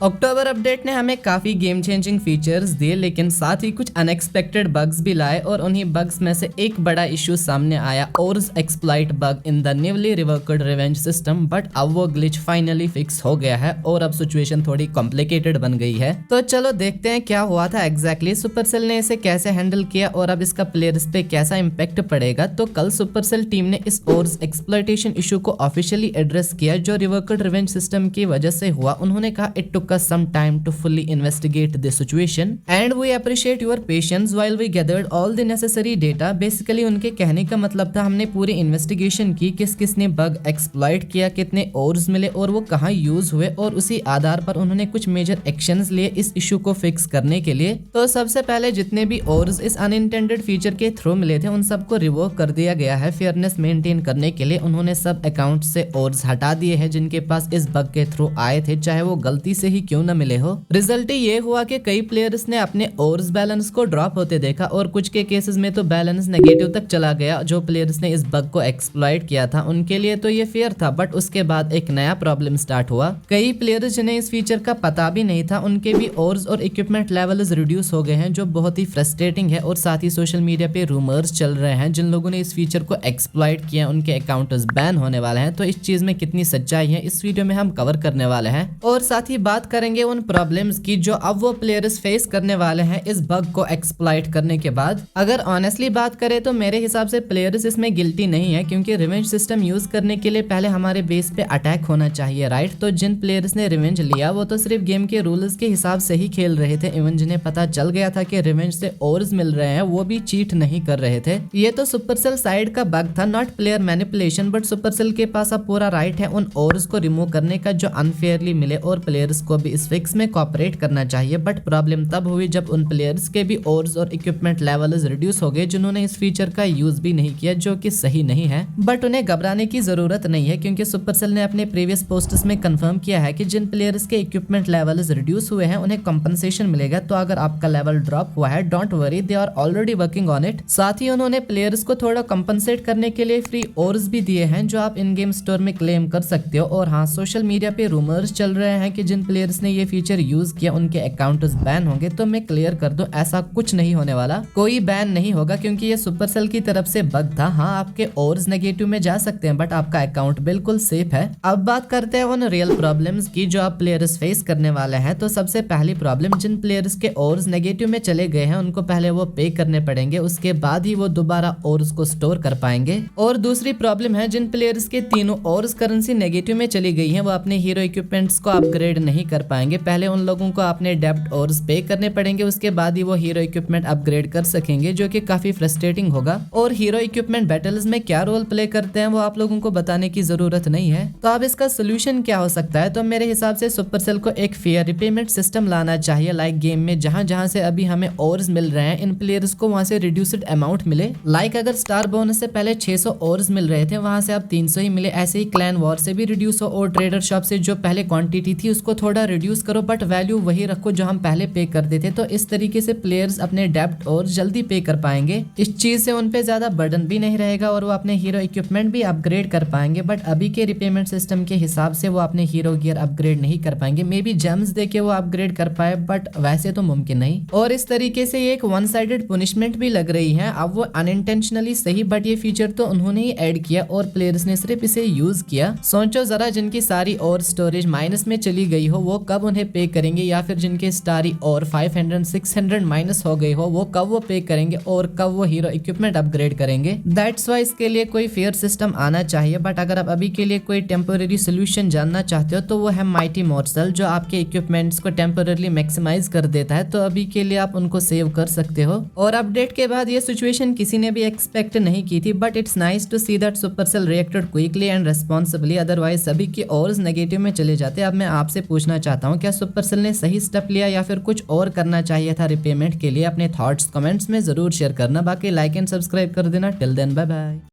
अक्टूबर update ने हमें काफी गेम चेंजिंग फीचर्स दिए, लेकिन साथ ही कुछ अनएक्सपेक्टेड बग्स भी लाए और उन्हीं बग्स में से एक बड़ा इश्यू सामने आया, orcs exploit bug in the newly reworked revenge system. But अब वो ग्लिच फाइनली फिक्स हो गया है और अब सिचुएशन थोड़ी कॉम्प्लिकेटेड बन गई है। तो चलो देखते हैं क्या हुआ था एग्जैक्टली, सुपरसेल ने इसे कैसे हैंडल किया और अब इसका प्लेयर्स पे कैसा इम्पैक्ट पड़ेगा। तो कल सुपरसेल टीम ने इस ओर्स एक्सप्लॉइटेशन इशू को ऑफिशियली एड्रेस किया जो रिवर्क्ड रिवेंज सिस्टम की वजह से हुआ। उन्होंने कहा it took us some time to fully investigate the situation and we appreciate your patience while we gathered all the necessary data। Basically उनके कहने का मतलब था हमने पूरी इन्वेस्टिगेशन की, किस किसने बग एक्सप्लॉइट किया, कितने ओर्स मिले और वो कहाँ यूज हुए, और उसी आधार पर उन्होंने कुछ मेजर एक्शंस लिए इस इशू को फिक्स करने के लिए। तो सबसे पहले जितने भी ओर्स इस अनइंटेंडेड फीचर के थ्रू मिले थे उन सबको रिवोक कर दिया गया है। फेयरनेस मेंटेन करने के लिए उन्होंने सब अकाउंट से ओर्स हटा दिए हैं जिनके पास इस बग के थ्रू आए थे, चाहे वो गलती से ही क्यों न मिले हो। रिजल्ट ये हुआ कि कई प्लेयर्स ने अपने ओर्स बैलेंस को ड्रॉप होते देखा और कुछ के केसेस में तो बैलेंस नेगेटिव तक चला गया। जो प्लेयर्स ने इस बग को एक्सप्लॉइट किया था उनके लिए तो ये फेयर था, बट उसके बाद एक नया प्रॉब्लम स्टार्ट हुआ। कई प्लेयर्स जिन्हें इस फीचर का पता भी नहीं था उनके भी ओर्स और इक्विपमेंट लेवल्स रिड्यूस हो गए हैं, जो बहुत ही फ्रस्ट्रेटिंग है। और साथ ही सोशल मीडिया पे रूमर्स चल रहे हैं जिन लोगों ने इस फीचर को एक्सप्लॉइट किया उनके अकाउंट्स बैन होने वाले हैं। तो इस चीज में कितनी सच्चाई है इस वीडियो में हम कवर करने वाले हैं, और साथ ही बात करेंगे उन प्रॉब्लम्स की जो अब वो प्लेयर्स फेस करने वाले हैं इस बग को एक्सप्लॉइट करने के बाद। अगर ऑनेस्टली बात करें तो मेरे हिसाब से प्लेयर्स इसमें गिल्टी नहीं है, क्योंकि रिवेंज सिस्टम यूज करने के लिए पहले हमारे बेस पे अटैक होना चाहिए, राइट। तो जिन प्लेयर्स ने रिवेंज लिया वो तो सिर्फ गेम के रूल्स के हिसाब से ही खेल रहे थे। इवन जिन्हें पता चल गया था कि रिवेंज से ओर्स मिल रहे हैं वो भी चीट नहीं कर रहे थे। ये तो सुपरसेल साइड का बग था, not player manipulation. But Supercell के पास अब पूरा राइट है उन ओर्स को रिमूव करने का जो अनफेयरली मिले, और प्लेयर्स को भी इस फिक्स में कॉपरेट करना चाहिए। बट प्रॉब्लम तब हुई जब उन प्लेयर्स के भी ओर्स और इक्विपमेंट लेवल्स रिड्यूस हो गए जिन्होंने इस फीचर का यूज भी नहीं किया, जो कि सही नहीं है। बट उन्हें घबराने की जरूरत नहीं है, क्योंकि सुपरसेल ने अपने प्रीवियस पोस्ट्स में कंफर्म किया है कि जिन प्लेयर्स के इक्विपमेंट लेवल्स रिड्यूस हुए हैं उन्हें कंपनसेशन मिलेगा। तो अगर आपका लेवल ड्रॉप हुआ है, don't worry, they are already working on it. साथ ही उन्होंने प्लेयर्स को थोड़ा कंपनसेट करने के लिए फ्री ओर्स भी दिए हैं जो आप इन गेम स्टोर में क्लेम कर सकते हो। और हाँ, सोशल मीडिया पे रूमर्स चल रहे हैं कि जिन प्लेयर्स ने ये फीचर यूज किया उनके अकाउंट्स बैन होंगे। तो मैं क्लियर कर दूं, ऐसा कुछ नहीं होने वाला, कोई बैन नहीं होगा, क्योंकि ये सुपरसेल की तरफ से बग था। हाँ, आपके ओर्स नेगेटिव में जा सकते हैं बट आपका अकाउंट बिल्कुल सेफ है। अब बात करते हैं उन रियल प्रॉब्लम्स की जो आप प्लेयर्स फेस करने वाले हैं। तो सबसे पहली प्रॉब्लम, जिन प्लेयर्स के ओर्स नेगेटिव में चले गए हैं उनको पहले वो पे करने पड़ेंगे, उसके बाद ही वो दोबारा ओर्स को स्टोर कर पाएंगे। और दूसरी प्रॉब्लम है, जिन प्लेयर्स के तीनों ओर्स करेंसी नेगेटिव में चली गई है वो अपने हीरो इक्विपमेंट्स को अपग्रेड नहीं कर पाएंगे। पहले उन लोगों को अपने डेब्ट ओर्स पे करने पड़ेंगे, उसके बाद ही वो हीरो इक्विपमेंट अपग्रेड कर सकेंगे, जो कि काफी फ्रस्ट्रेटिंग होगा। और हीरो इक्विपमेंट बैटल्स में क्या रोल प्ले करते हैं वो आप लोगों को बताने की जरूरत नहीं है। तो अब इसका सोल्यूशन क्या हो सकता है? तो मेरे हिसाब से सुपरसेल को एक फेयर रिपेमेंट सिस्टम लाना चाहिए। लाइक गेम में जहां से अभी हमें ओर्स मिल रहे हैं, इन प्लेयर्स को वहां से रिड्यूस्ड अमाउंट मिले। लाइक अगर स्टार बोनस से पहले 600 ओर्स मिल रहे थे, वहां से अब 300 ही मिले। ऐसे ही क्लैन वॉर से भी रिड्यूस हो, और ट्रेडर शॉप से जो पहले क्वांटिटी थी उसको थोड़ा रिड्यूस करो, बट वैल्यू वही रखो जो हम पहले पे करते थे। तो इस तरीके से प्लेयर्स अपने डेब्ट और जल्दी पे कर पाएंगे। इस चीज से उन पे ज्यादा बर्डन भी नहीं रहेगा और वो अपने हीरो इक्विपमेंट भी अपग्रेड कर पाएंगे। बट अभी के रिपेमेंट सिस्टम के हिसाब से वो अपने हीरो गियर अपग्रेड नहीं कर पाएंगे। मे बी जेम्स देके वो अपग्रेड कर पाए, बट वैसे तो मुमकिन नहीं। और इस तरीके से एक वन साइडेड पनिशमेंट भी लग रही है। अब वो अनइंटेंशनली सही, बट ये फीचर तो उन्होंने ही ऐड किया और प्लेयर्स ने सिर्फ इसे यूज किया। सोचो जरा, जिनकी सारी और स्टोरेज माइनस में चली गई हो वो कब उन्हें पे करेंगे, या फिर जिनके सारी और 500 600 माइनस हो गई हो वो कब वो पे करेंगे और कब वो हीरो इक्विपमेंट अपग्रेड करेंगे। दैट्स वाई इसके लिए कोई फेयर सिस्टम आना चाहिए। बट अगर आप अभी के लिए कोई टेम्पोररी सोल्यूशन जानना चाहते हो तो वो है माइटी मॉर्सल, जो आपके इक्विपमेंट्स को टेम्पोररी मैक्सिमाइज कर देता है। तो अभी के लिए आप उनको सेव कर सकते हो। और अपडेट के बाद ये सिचुएशन किसी ने भी एक्सपेक्ट नहीं की थी, but it's nice to see that Supercell reacted quickly and responsibly. Otherwise सभी की ओर्स नेगेटिव में चले जाते। अब मैं आपसे पूछना चाहता हूँ, क्या सुपरसेल ने सही स्टेप लिया या फिर कुछ और करना चाहिए था रिपेमेंट के लिए? अपने थॉट्स कमेंट्स में जरूर शेयर करना। बाकी लाइक एंड सब्सक्राइब कर देना। Till then bye bye.